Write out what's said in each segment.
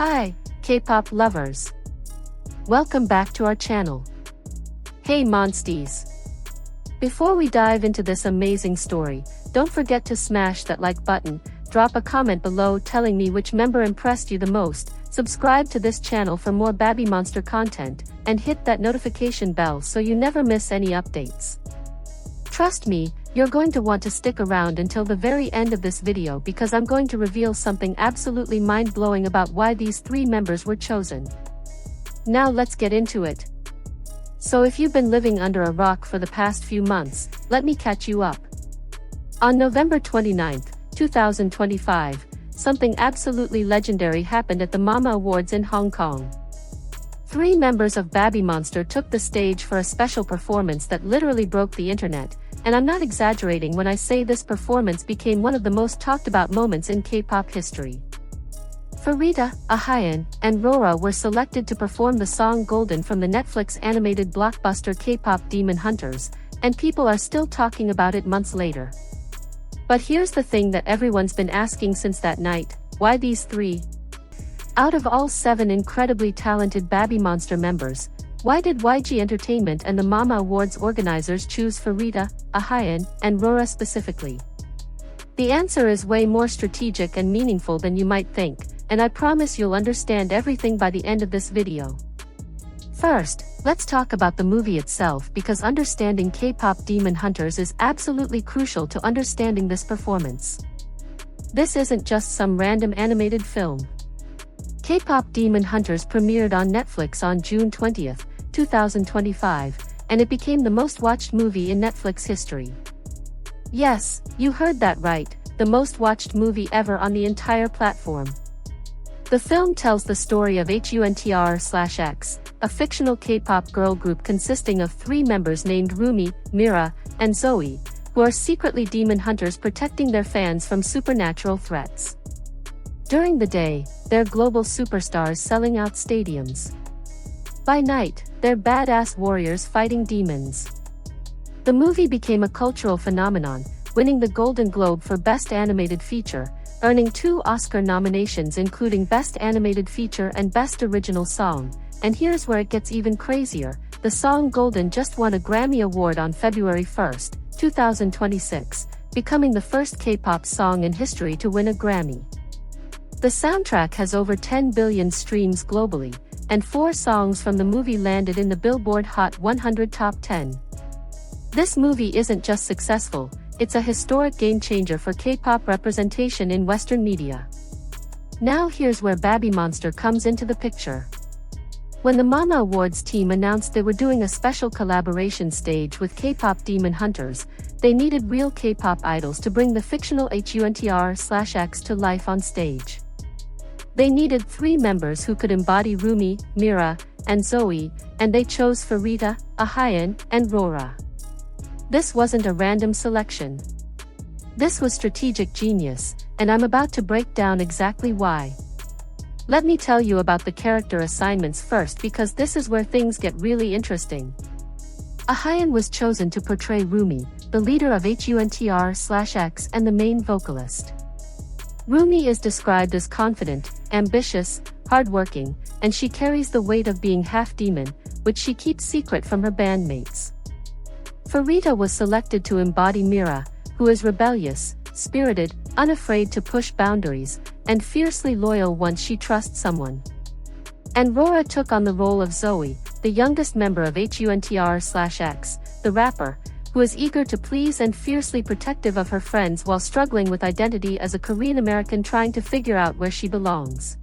Hi, K-pop lovers. Welcome back to our channel. Hey Monsties. Before we dive into this amazing story, don't forget to smash that like button, drop a comment below telling me which member impressed you the most, subscribe to this channel for more BABYMONSTER content, and hit that notification bell so you never miss any updates. Trust me, you're going to want to stick around until the very end of this video because I'm going to reveal something absolutely mind-blowing about why these three members were chosen. Now let's get into it. So if you've been living under a rock for the past few months, let me catch you up. On November 29, 2025, something absolutely legendary happened at the Mama Awards in Hong Kong. Three members of BABYMONSTER took the stage for a special performance that literally broke the internet, and I'm not exaggerating when I say this performance became one of the most talked about moments in K-pop history. Farita, Ahayan, and Rora were selected to perform the song Golden from the Netflix animated blockbuster K-pop Demon Hunters, and people are still talking about it months later. But here's the thing that everyone's been asking since that night: why these three? Out of all 7 incredibly talented BABYMONSTER members, why did YG Entertainment and the Mama Awards organizers choose Farita, Ahayan, and Rora specifically? The answer is way more strategic and meaningful than you might think, and I promise you'll understand everything by the end of this video. First, let's talk about the movie itself because understanding K-pop Demon Hunters is absolutely crucial to understanding this performance. This isn't just some random animated film. K-pop Demon Hunters premiered on Netflix on June 20, 2025, and it became the most watched movie in Netflix history. Yes, you heard that right, the most watched movie ever on the entire platform. The film tells the story of HUNTR/X, a fictional K-pop girl group consisting of 3 members named Rumi, Mira, and Zoe, who are secretly demon hunters protecting their fans from supernatural threats. During the day, they're global superstars selling out stadiums. By night, they're badass warriors fighting demons. The movie became a cultural phenomenon, winning the Golden Globe for Best Animated Feature, earning 2 Oscar nominations including Best Animated Feature and Best Original Song. And here's where it gets even crazier: the song Golden just won a Grammy Award on February 1, 2026, becoming the first K-pop song in history to win a Grammy. The soundtrack has over 10 billion streams globally, and 4 songs from the movie landed in the Billboard Hot 100 Top 10. This movie isn't just successful, it's a historic game-changer for K-pop representation in Western media. Now here's where BABYMONSTER comes into the picture. When the Mama Awards team announced they were doing a special collaboration stage with K-pop Demon Hunters, they needed real K-pop idols to bring the fictional HUNTR/X to life on stage. They needed 3 members who could embody Rumi, Mira, and Zoe, and they chose Farita, Ahayan, and Rora. This wasn't a random selection. This was strategic genius, and I'm about to break down exactly why. Let me tell you about the character assignments first because this is where things get really interesting. Ahayan was chosen to portray Rumi, the leader of HUNTR/X and the main vocalist. Rumi is described as confident, ambitious, hardworking, and she carries the weight of being half demon, which she keeps secret from her bandmates. Farita was selected to embody Mira, who is rebellious, spirited, unafraid to push boundaries, and fiercely loyal once she trusts someone. And Rora took on the role of Zoe, the youngest member of HUNTR/X, the rapper, who is eager to please and fiercely protective of her friends while struggling with identity as a Korean American trying to figure out where she belongs.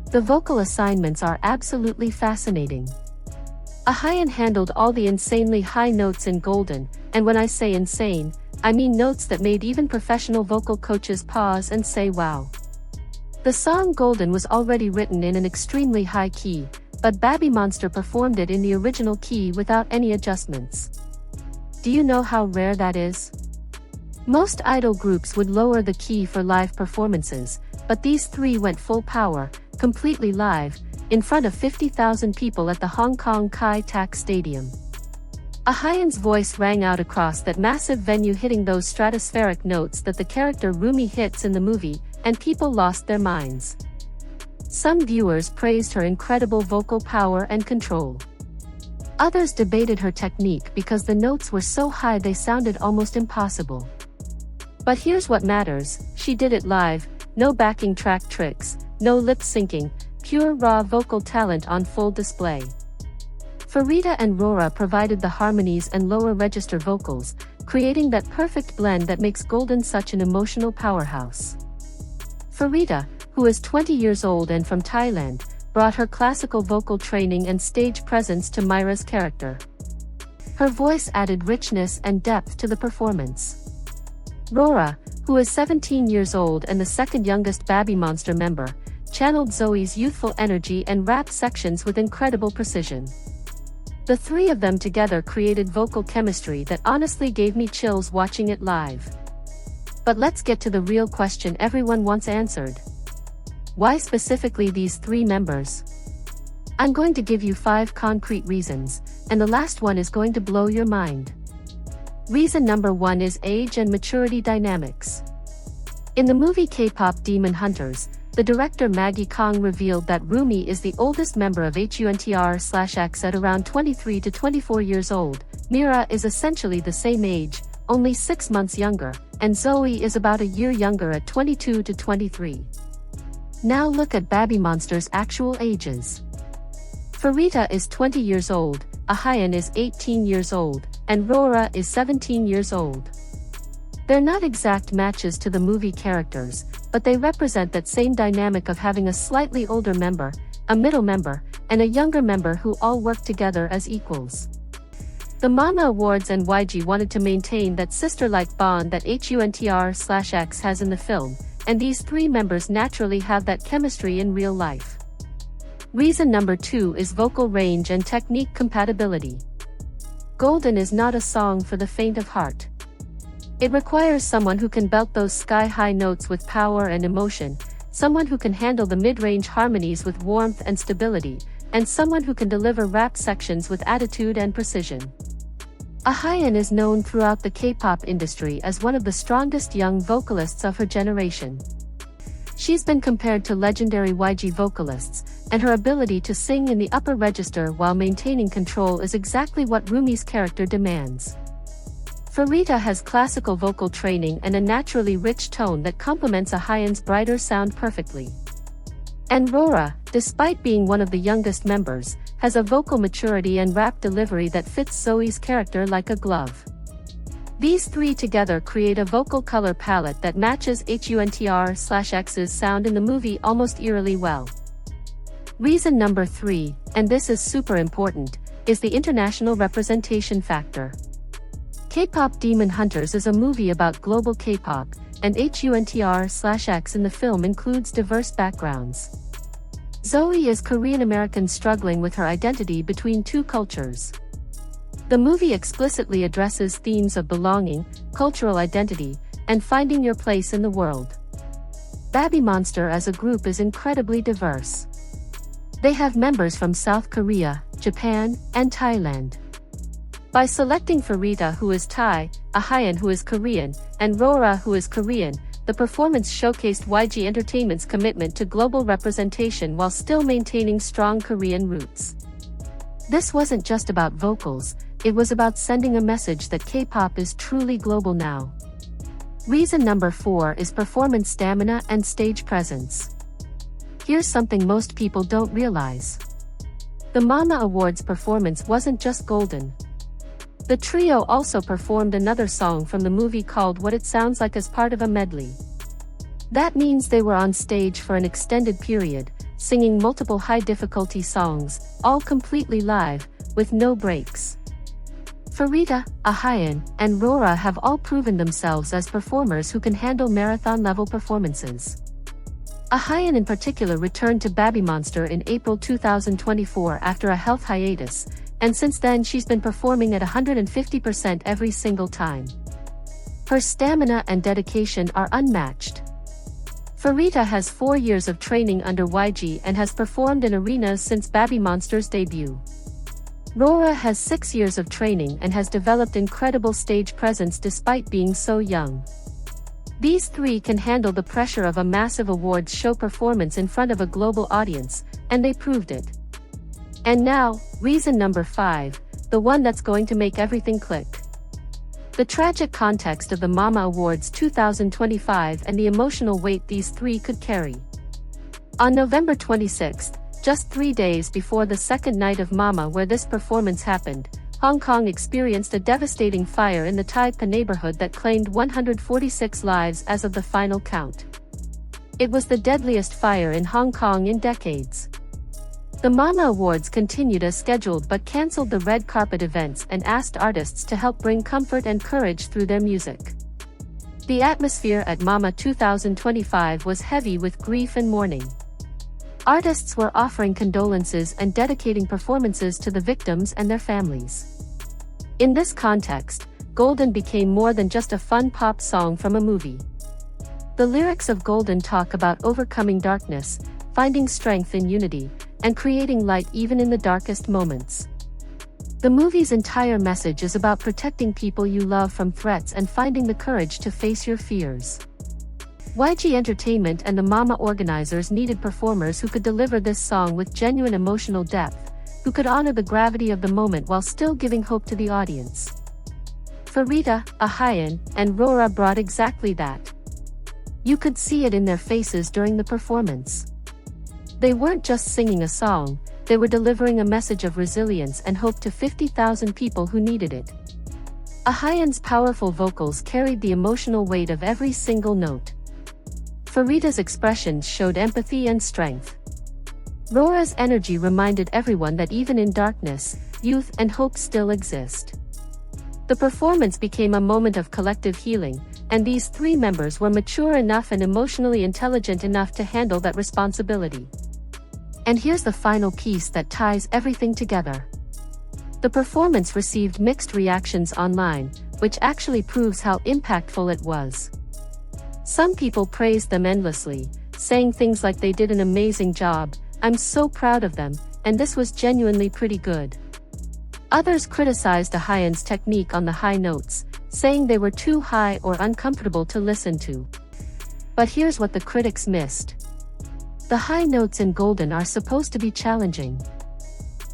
The vocal assignments are absolutely fascinating. Ahayan handled all the insanely high notes in Golden, and when I say insane, I mean notes that made even professional vocal coaches pause and say wow. The song Golden was already written in an extremely high key, but BABYMONSTER performed it in the original key without any adjustments. Do you know how rare that is? Most idol groups would lower the key for live performances, but these 3 went full power, completely live, in front of 50,000 people at the Hong Kong Kai Tak Stadium. Ahayan's voice rang out across that massive venue, hitting those stratospheric notes that the character Rumi hits in the movie, and people lost their minds. Some viewers praised her incredible vocal power and control. Others debated her technique because the notes were so high they sounded almost impossible. But here's what matters: she did it live, no backing track tricks, no lip syncing, pure raw vocal talent on full display. Farida and Rora provided the harmonies and lower register vocals, creating that perfect blend that makes Golden such an emotional powerhouse. Farida, who is 20 years old and from Thailand, brought her classical vocal training and stage presence to Myra's character. Her voice added richness and depth to the performance. Rora, who is 17 years old and the second youngest BABYMONSTER member, channeled Zoe's youthful energy and rapped sections with incredible precision. The three of them together created vocal chemistry that honestly gave me chills watching it live. But let's get to the real question everyone wants answered. Why specifically these three members? I'm going to give you 5 concrete reasons, and the last one is going to blow your mind. Reason number 1 is age and maturity dynamics. In the movie K-pop Demon Hunters, the director Maggie Kong revealed that Rumi is the oldest member of HUNTR/X at around 23 to 24 years old, Mira is essentially the same age, only 6 months younger, and Zoe is about a year younger at 22 to 23. Now look at BABYMONSTER's actual ages. Farida is 20 years old, Ahayan is 18 years old, and Rora is 17 years old. They're not exact matches to the movie characters, but they represent that same dynamic of having a slightly older member, a middle member, and a younger member who all work together as equals. The Mama Awards and YG wanted to maintain that sister-like bond that HUNTR/X has in the film, and these three members naturally have that chemistry in real life. Reason number 2 is vocal range and technique compatibility. Golden is not a song for the faint of heart. It requires someone who can belt those sky-high notes with power and emotion, someone who can handle the mid-range harmonies with warmth and stability, and someone who can deliver rap sections with attitude and precision. Ahayan is known throughout the K-pop industry as one of the strongest young vocalists of her generation. She's been compared to legendary YG vocalists, and her ability to sing in the upper register while maintaining control is exactly what Rumi's character demands. Farida has classical vocal training and a naturally rich tone that complements Ahayan's brighter sound perfectly. And Rora, despite being one of the youngest members, has a vocal maturity and rap delivery that fits Zoe's character like a glove. These three together create a vocal color palette that matches HUNTR/X's sound in the movie almost eerily well. Reason number 3, and this is super important, is the international representation factor. K-pop Demon Hunters is a movie about global K-pop, and HUNTR/X in the film includes diverse backgrounds. Zoe is Korean American struggling with her identity between two cultures. The movie explicitly addresses themes of belonging, cultural identity, and finding your place in the world. BABYMONSTER as a group is incredibly diverse. They have members from South Korea, Japan, and Thailand. By selecting Farida, who is Thai, Ahayan, who is Korean, and Rora, who is Korean, the performance showcased YG Entertainment's commitment to global representation while still maintaining strong Korean roots. This wasn't just about vocals, it was about sending a message that K-pop is truly global now. Reason number 4 is performance stamina and stage presence. Here's something most people don't realize. The Mama Awards performance wasn't just golden. The trio also performed another song from the movie called What It Sounds Like as part of a medley. That means they were on stage for an extended period, singing multiple high-difficulty songs, all completely live, with no breaks. Farida, Ahayan, and Rora have all proven themselves as performers who can handle marathon-level performances. Ahayan in particular returned to BABYMONSTER in April 2024 after a health hiatus, and since then she's been performing at 150% every single time. Her stamina and dedication are unmatched. Farida has 4 years of training under YG and has performed in arenas since BABYMONSTER's debut. Rora has 6 years of training and has developed incredible stage presence despite being so young. These three can handle the pressure of a massive awards show performance in front of a global audience, and they proved it. And now, reason number 5, the one that's going to make everything click. The tragic context of the Mama Awards 2025 and the emotional weight these three could carry. On November 26, just 3 days before the second night of Mama where this performance happened, Hong Kong experienced a devastating fire in the Tai Po neighborhood that claimed 146 lives as of the final count. It was the deadliest fire in Hong Kong in decades. The Mama Awards continued as scheduled but cancelled the red carpet events and asked artists to help bring comfort and courage through their music. The atmosphere at Mama 2025 was heavy with grief and mourning. Artists were offering condolences and dedicating performances to the victims and their families. In this context, Golden became more than just a fun pop song from a movie. The lyrics of Golden talk about overcoming darkness, finding strength in unity, and creating light even in the darkest moments. The movie's entire message is about protecting people you love from threats and finding the courage to face your fears. YG Entertainment and the Mama organizers needed performers who could deliver this song with genuine emotional depth, who could honor the gravity of the moment while still giving hope to the audience. Farida, Ahayan, and Rora brought exactly that. You could see it in their faces during the performance. They weren't just singing a song, they were delivering a message of resilience and hope to 50,000 people who needed it. Ahayan's powerful vocals carried the emotional weight of every single note. Farida's expressions showed empathy and strength. Rora's energy reminded everyone that even in darkness, youth and hope still exist. The performance became a moment of collective healing, and these three members were mature enough and emotionally intelligent enough to handle that responsibility. And here's the final piece that ties everything together. The performance received mixed reactions online, which actually proves how impactful it was. Some people praised them endlessly, saying things like they did an amazing job, I'm so proud of them, and this was genuinely pretty good. Others criticized Ahayan's technique on the high notes, saying they were too high or uncomfortable to listen to. But here's what the critics missed. The high notes in Golden are supposed to be challenging.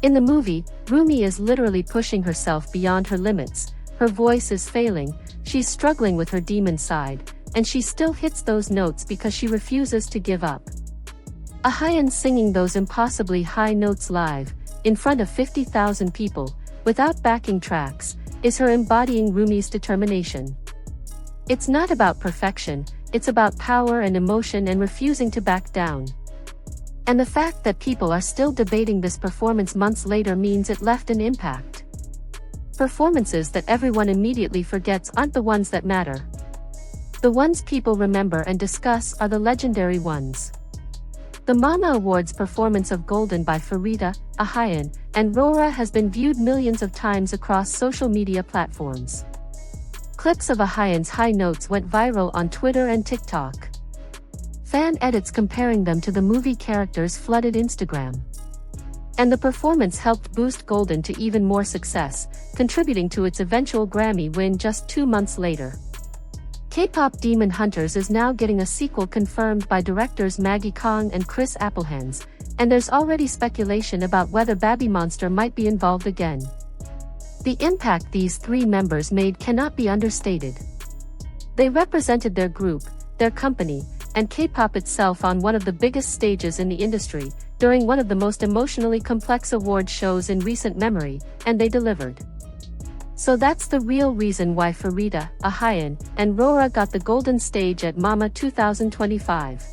In the movie, Rumi is literally pushing herself beyond her limits, her voice is failing, she's struggling with her demon side, and she still hits those notes because she refuses to give up. Ahayan singing those impossibly high notes live, in front of 50,000 people, without backing tracks, is her embodying Rumi's determination. It's not about perfection, it's about power and emotion and refusing to back down. And the fact that people are still debating this performance months later means it left an impact. Performances that everyone immediately forgets aren't the ones that matter. The ones people remember and discuss are the legendary ones. The Mama Awards performance of Golden by Farida, Ahayan, and Rora has been viewed millions of times across social media platforms. Clips of Ahayan's high notes went viral on Twitter and TikTok. Fan edits comparing them to the movie characters flooded Instagram. And the performance helped boost Golden to even more success, contributing to its eventual Grammy win just 2 months later. K-pop Demon Hunters is now getting a sequel confirmed by directors Maggie Kong and Chris Applehands, and there's already speculation about whether BABYMONSTER might be involved again. The impact these three members made cannot be understated. They represented their group, their company, and K-pop itself on one of the biggest stages in the industry, during one of the most emotionally complex award shows in recent memory, and they delivered. So that's the real reason why Farida, Ahayan, and Rora got the golden stage at Mama 2025.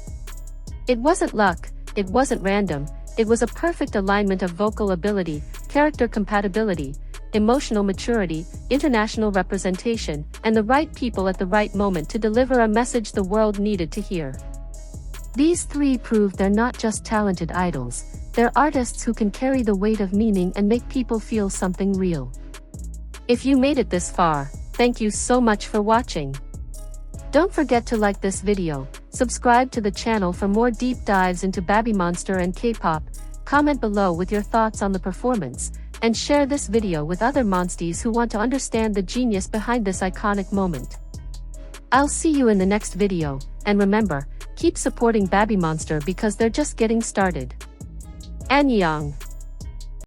It wasn't luck, it wasn't random, it was a perfect alignment of vocal ability, character compatibility, emotional maturity, international representation, and the right people at the right moment to deliver a message the world needed to hear. These three proved they're not just talented idols, they're artists who can carry the weight of meaning and make people feel something real. If you made it this far, thank you so much for watching. Don't forget to like this video, subscribe to the channel for more deep dives into BABYMONSTER and K-pop, comment below with your thoughts on the performance, and share this video with other monsties who want to understand the genius behind this iconic moment. I'll see you in the next video, and remember, keep supporting BABYMONSTER because they're just getting started. Annyeong!